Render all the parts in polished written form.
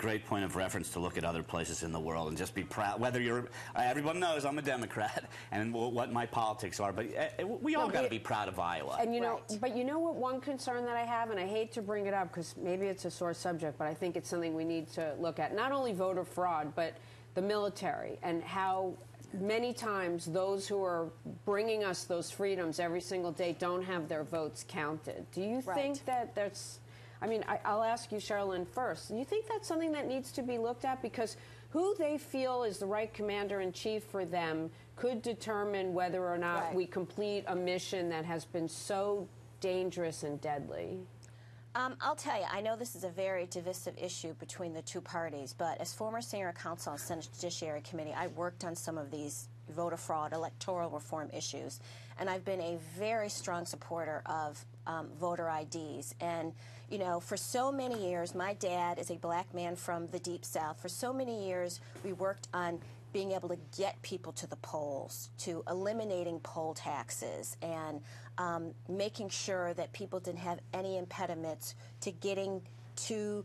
great point of reference to look at other places in the world and just be proud. Whether you're, everyone knows I'm a Democrat and what my politics are, but we all got to be proud of Iowa. And you know, but you know what? One concern that I have, and I hate to bring it up because maybe it's a sore subject, but I think it's something we need to look at. Not only voter fraud, but the military and how many times those who are bringing us those freedoms every single day don't have their votes counted. Do you think that that's... I mean, I'll ask you, Cherylyn, first. Do you think that's something that needs to be looked at? Because who they feel is the right commander-in-chief for them could determine whether or not we complete a mission that has been so dangerous and deadly. I'll tell you, I know this is a very divisive issue between the two parties, but as former senior counsel on Senate Judiciary Committee, I worked on some of these voter fraud, electoral reform issues, and I've been a very strong supporter of voter IDs. And, you know, for so many years, my dad is a black man from the Deep South. For so many years, we worked on being able to get people to the polls, to eliminating poll taxes, and making sure that people didn't have any impediments to getting to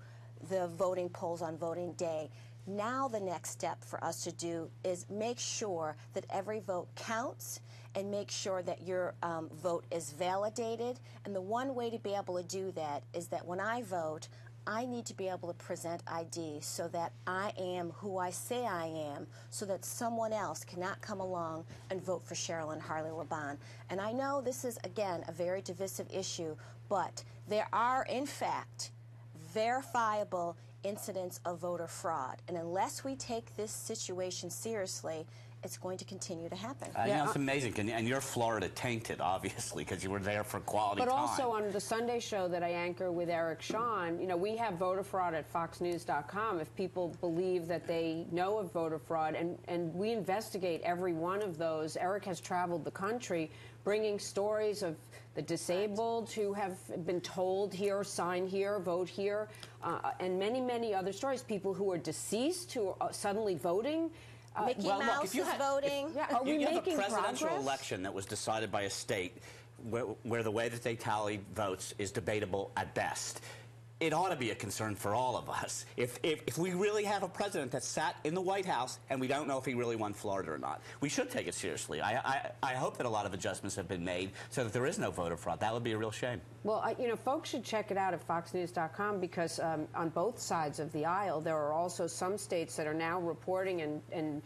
the voting polls on voting day. Now the next step for us to do is make sure that every vote counts and make sure that your vote is validated. And the one way to be able to do that is that when I vote, I need to be able to present ID so that I am who I say I am, so that someone else cannot come along and vote for Cherylyn Harley Lebon. And I know this is, again, a very divisive issue, but there are, in fact, verifiable incidents of voter fraud. And unless we take this situation seriously, it's going to continue to happen. You know, it's amazing. And you're Florida tainted, obviously, because you were there for quality time. But also on the Sunday show that I anchor with Ericho, you know, we have voter fraud at foxnews.com if people believe that they know of voter fraud, and we investigate every one of those. Eric has traveled the country bringing stories of the disabled who have been told here, sign here, vote here, and many, many other stories. People who are deceased who are suddenly voting. Mickey Mouse is voting. Are we you have a making presidential progress? election that was decided by a state where the way that they tally votes is debatable at best. It ought to be a concern for all of us. If we really have a president that sat in the White House and we don't know if he really won Florida or not, we should take it seriously. I hope that a lot of adjustments have been made so that there is no voter fraud. That would be a real shame. Well, you know, folks should check it out at foxnews.com because on both sides of the aisle, there are also some states that are now reporting and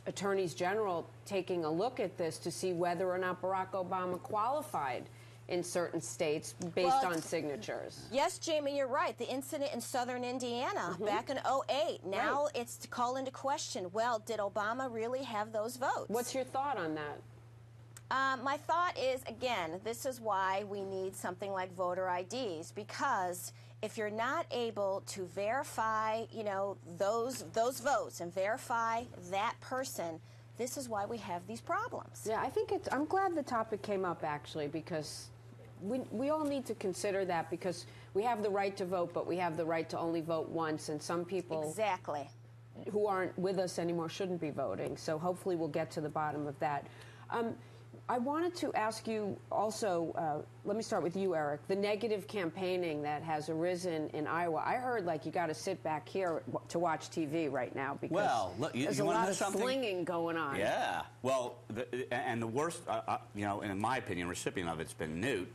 attorneys general taking a look at this to see whether or not Barack Obama qualified in certain states based on signatures. Yes, Jamie, you're right. The incident in southern Indiana back in '08. Now it's to call into question, well, did Obama really have those votes? What's your thought on that? My thought is, again, this is why we need something like voter IDs, because if you're not able to verify, you know, those votes and verify that person, this is why we have these problems. Yeah, I think I'm glad the topic came up, actually, because we all need to consider that, because we have the right to vote, but we have the right to only vote once, and some people who aren't with us anymore shouldn't be voting. So hopefully we'll get to the bottom of that. I wanted to ask you also, let me start with you, Eric, the negative campaigning that has arisen in Iowa. I heard, like, you got to sit back here to watch TV right now because there's a lot of slinging going on. Yeah. Well, and the worst, you know, in my opinion, recipient of it's been Newt,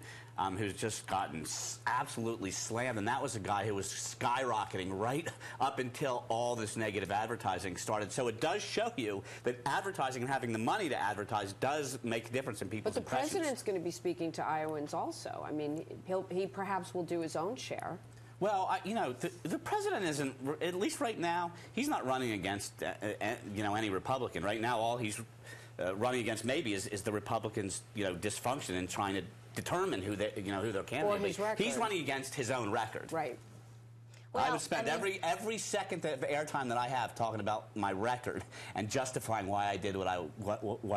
who's just gotten absolutely slammed. And that was a guy who was skyrocketing right up until all this negative advertising started. So it does show you that advertising and having the money to advertise does make a difference in people's impressions. But the president's going to be speaking to Iowans also. I mean, he perhaps will do his own share. Well, you know, the president isn't, at least right now, he's not running against, you know, any Republican. Right now, all he's running against maybe is the Republicans, you know, dysfunction in trying to determine who they, you know, who their candidate is. He's running against his own record. Right. Well, I would spend every second of airtime that I have talking about my record and justifying why I did what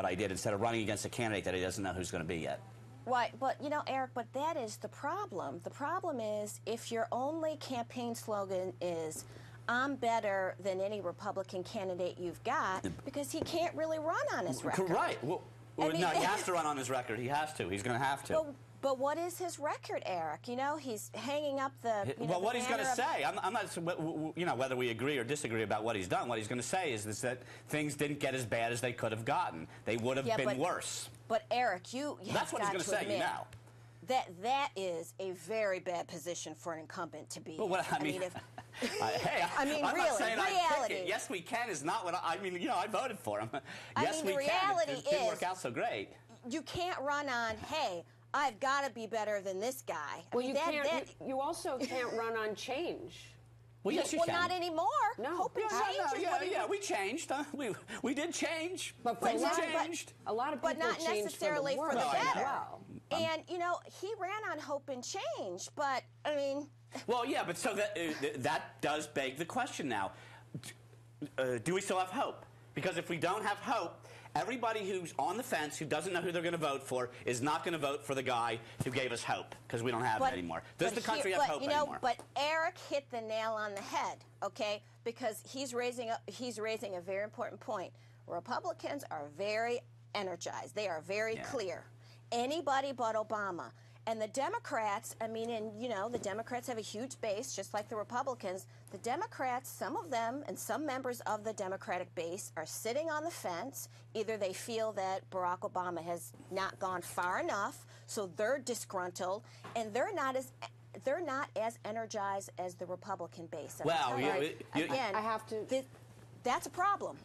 I did instead of running against a candidate that he doesn't know who's going to be yet. Right, but you know, Eric, but that is the problem. The problem is if your only campaign slogan is I'm better than any Republican candidate you've got, because he can't really run on his record. Right. Well, no, he has to run on his record. He has to. He's going to have to. But what is his record, Eric? You know, he's hanging up the. Well, what he's going to say, I'm not, you know, whether we agree or disagree about what he's done. What he's going to say is that things didn't get as bad as they could have gotten. They would have been worse. But Eric, you that's what he's going to say. Admit, you know. That is a very bad position for an incumbent to be. But what I mean, if, hey, I mean, I'm really, not saying reality. I pick it. Yes, we can is not what I mean. You know, I voted for him. Yes, mean, the we can. reality It didn't work out so great. You can't run on, hey, I've got to be better than this guy. Well, you also can't run on change. Well, yes, you well, can. not anymore. No. Hope and change. We changed. We did change. But things changed. A lot of people but not changed necessarily for the better. as well. And you know, he ran on hope and change. But I mean, well, yeah, but so that does beg the question now: do we still have hope? Because if we don't have hope, everybody who's on the fence, who doesn't know who they're going to vote for, is not going to vote for the guy who gave us hope, because we don't have it anymore. Does the country have hope anymore? But Eric hit the nail on the head, okay? Because he's raising a very important point. Republicans are very energized. They are very clear. Anybody but Obama. And the Democrats, I mean, and you know, the Democrats have a huge base, just like the Republicans. The Democrats, some of them and some members of the Democratic base are sitting on the fence. Either they feel that Barack Obama has not gone far enough, so they're disgruntled, and they're not as energized as the Republican base. Well, again, I have to. That's a problem.